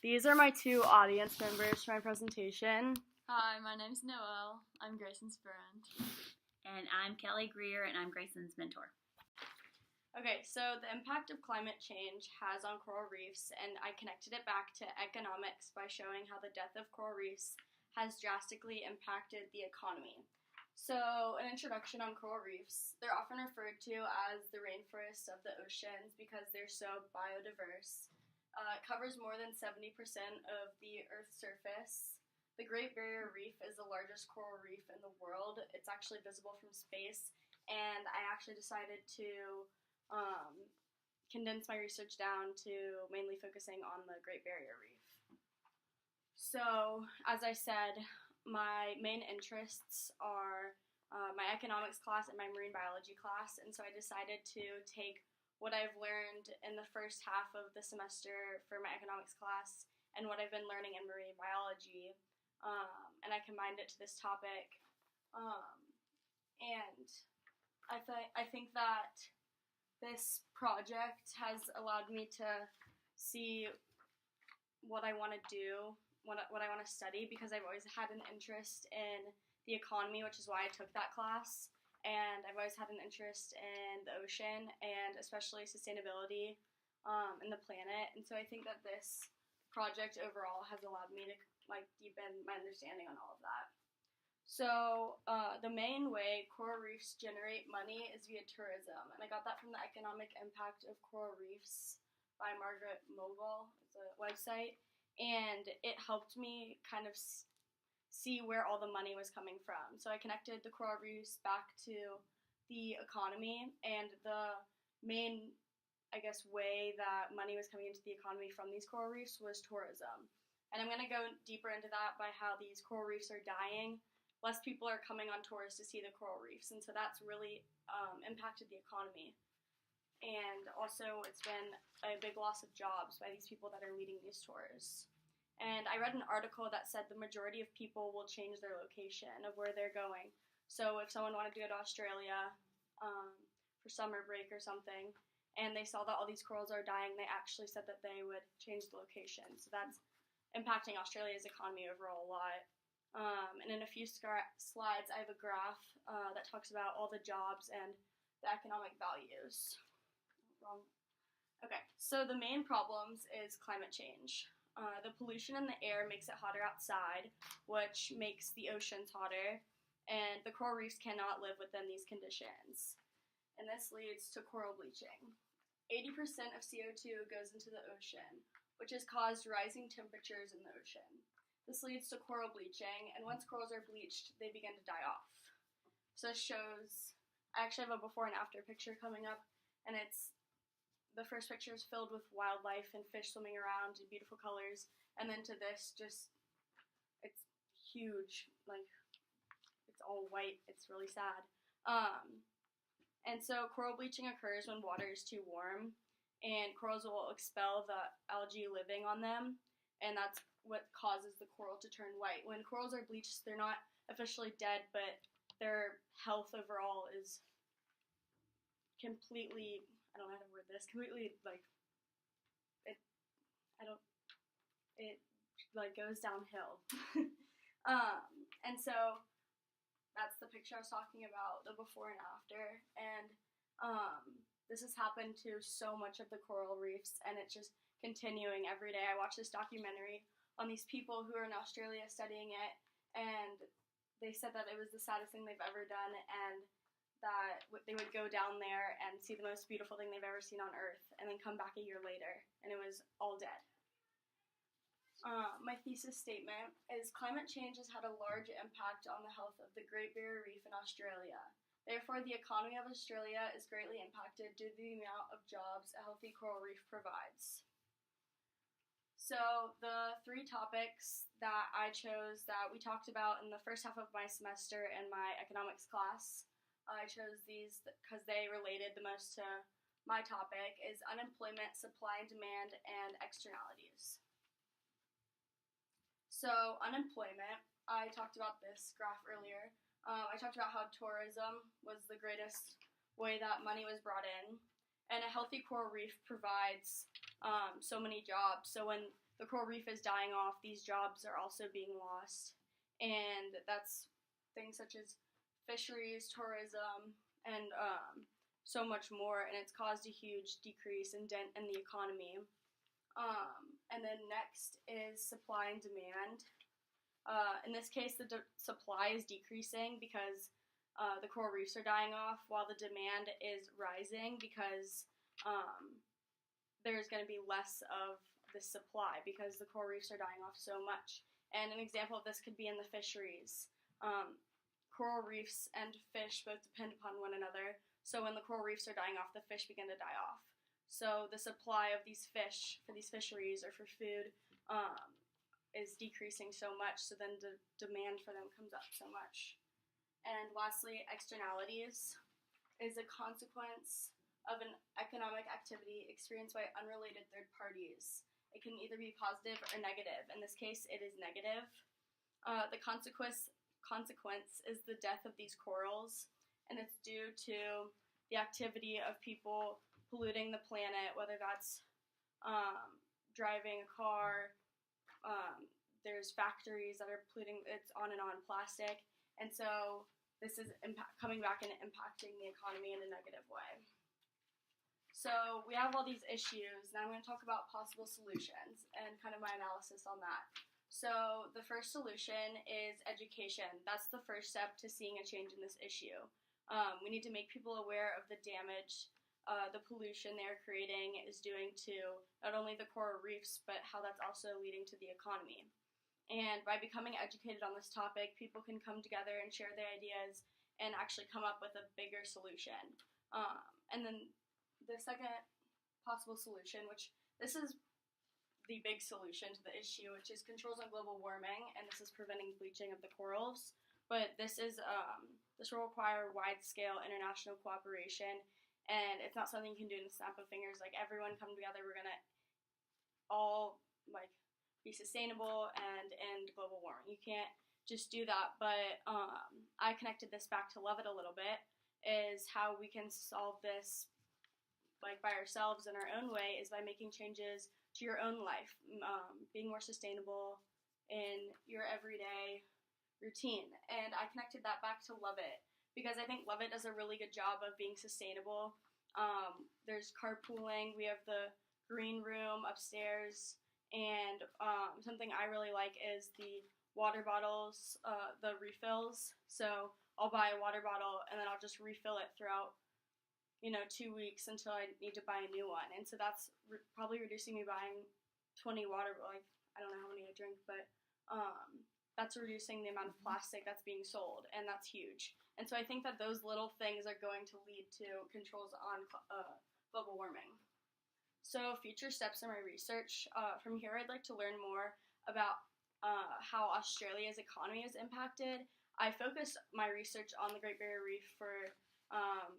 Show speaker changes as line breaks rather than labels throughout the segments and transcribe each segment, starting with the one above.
These are my two audience members for my presentation.
Hi, my name's Noelle. I'm Grayson's friend.
And I'm Kelly Greer, and I'm Grayson's mentor.
Okay, so the impact of climate change has on coral reefs, and I connected it back to economics by showing how the death of coral reefs has drastically impacted the economy. So, an introduction on coral reefs. They're often referred to as the rainforests of the oceans because they're so biodiverse. It covers more than 70% of the Earth's surface. The Great Barrier Reef is the largest coral reef in the world. It's actually visible from space, and I actually decided to condense my research down to mainly focusing on the Great Barrier Reef. So, as I said, my main interests are my economics class and my marine biology class, and so I decided to take what I've learned in the first half of the semester for my economics class and what I've been learning in marine biology, and I combined it to this topic. And I think that this project has allowed me to see what I want to do, what I want to study, because I've always had an interest in the economy, which is why I took that class. And I've always had an interest in the ocean and especially sustainability in the planet. And so I think that this project overall has allowed me to deepen my understanding on all of that. So the main way coral reefs generate money is via tourism. And I got that from the Economic Impact of Coral Reefs by Margaret Mogul. It's a website. And it helped me kind of see where all the money was coming from. So I connected the coral reefs back to the economy, and the main, way that money was coming into the economy from these coral reefs was tourism. And I'm going to go deeper into that by how these coral reefs are dying. Less people are coming on tours to see the coral reefs, and so that's really impacted the economy. And also, it's been a big loss of jobs by these people that are leading these tours. And I read an article that said the majority of people will change their location of where they're going. So if someone wanted to go to Australia for summer break or something, and they saw that all these corals are dying, they actually said that they would change the location. So that's impacting Australia's economy overall a lot. And in a few slides, I have a graph that talks about all the jobs and the economic values. Wrong. Okay, so the main problems is climate change. The pollution in the air makes it hotter outside, which makes the oceans hotter, and the coral reefs cannot live within these conditions. And this leads to coral bleaching. 80% of CO2 goes into the ocean, which has caused rising temperatures in the ocean. This leads to coral bleaching, and once corals are bleached, they begin to die off. So it shows, I actually have a before and after picture coming up, and the first picture is filled with wildlife and fish swimming around in beautiful colors, and then to this, it's huge, it's all white, it's really sad. And so coral bleaching occurs when water is too warm, and corals will expel the algae living on them, and that's what causes the coral to turn white. When corals are bleached, they're not officially dead, but their health overall is completely, I don't know how to word this, completely, it goes downhill. And so that's the picture I was talking about, the before and after, and this has happened to so much of the coral reefs, and it's just continuing every day. I watched this documentary on these people who are in Australia studying it, and they said that it was the saddest thing they've ever done, and that they would go down there and see the most beautiful thing they've ever seen on Earth, and then come back a year later, and it was all dead. My thesis statement is climate change has had a large impact on the health of the Great Barrier Reef in Australia. Therefore, the economy of Australia is greatly impacted due to the amount of jobs a healthy coral reef provides. So the three topics that I chose that we talked about in the first half of my semester in my economics class, I chose these because they related the most to my topic, is unemployment, supply and demand, and externalities. So unemployment, I talked about this graph earlier. I talked about how tourism was the greatest way that money was brought in, and a healthy coral reef provides so many jobs. So when the coral reef is dying off, these jobs are also being lost. And that's things such as fisheries, tourism, and so much more. And it's caused a huge decrease in dent in the economy. And then next is supply and demand. In this case, the supply is decreasing because the coral reefs are dying off, while the demand is rising because there's going to be less of the supply because the coral reefs are dying off so much. And an example of this could be in the fisheries. Coral reefs and fish both depend upon one another, so when the coral reefs are dying off, the fish begin to die off. So the supply of these fish for these fisheries or for food is decreasing so much, so then the demand for them comes up so much. And lastly, externalities is a consequence of an economic activity experienced by unrelated third parties. It can either be positive or negative. In this case, it is negative. The consequence is the death of these corals, and it's due to the activity of people polluting the planet, whether that's driving a car, there's factories that are polluting, it's on and on plastic, and so this is coming back and impacting the economy in a negative way. So we have all these issues, and I'm going to talk about possible solutions and kind of my analysis on that. So the first solution is education. That's the first step to seeing a change in this issue. We need to make people aware of the damage the pollution they're creating is doing to not only the coral reefs, but how that's also leading to the economy. And by becoming educated on this topic, people can come together and share their ideas and actually come up with a bigger solution. And then the second possible solution, which this is the big solution to the issue, which is controls on global warming, and this is preventing bleaching of the corals. But this will require wide-scale international cooperation, and it's not something you can do in a snap of fingers. Like, everyone come together, we're gonna all be sustainable and end global warming. You can't just do that. But I connected this back to Love It a little bit, is how we can solve this by ourselves in our own way is by making changes to your own life, being more sustainable in your everyday routine. And I connected that back to Love It because I think Love It does a really good job of being sustainable. There's carpooling, we have the green room upstairs, and something I really like is the water bottles, the refills. So I'll buy a water bottle and then I'll just refill it throughout 2 weeks until I need to buy a new one. And so that's probably reducing me buying 20 water, I don't know how many I drink, but that's reducing the amount of plastic that's being sold, and that's huge. And so I think that those little things are going to lead to controls on global warming. So future steps in my research, from here I'd like to learn more about how Australia's economy is impacted. I focused my research on the Great Barrier Reef for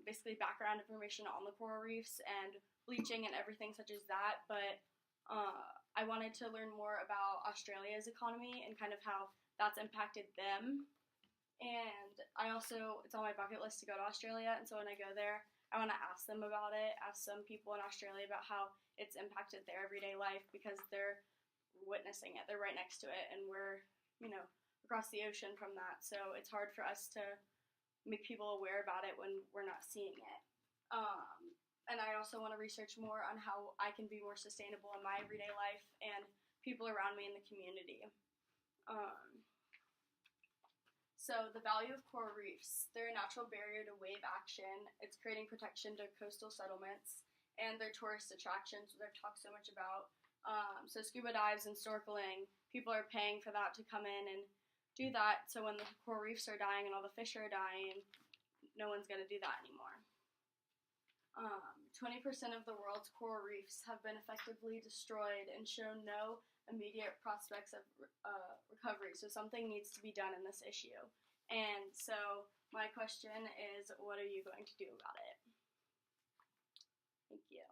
basically background information on the coral reefs and bleaching and everything such as that, but I wanted to learn more about Australia's economy and kind of how that's impacted them. And it's on my bucket list to go to Australia, and so when I go there, I want to ask them about it, ask some people in Australia about how it's impacted their everyday life, because they're witnessing it, they're right next to it, and we're, across the ocean from that, so it's hard for us to make people aware about it when we're not seeing it. And I also want to research more on how I can be more sustainable in my everyday life and people around me in the community. So the value of coral reefs. They're a natural barrier to wave action. It's creating protection to coastal settlements, and they're tourist attractions, which I've talked so much about. So scuba dives and snorkeling, people are paying for that to come in and do that, so when the coral reefs are dying and all the fish are dying, no one's going to do that anymore. 20% of the world's coral reefs have been effectively destroyed and show no immediate prospects of recovery, so something needs to be done in this issue. And so my question is, what are you going to do about it? Thank you.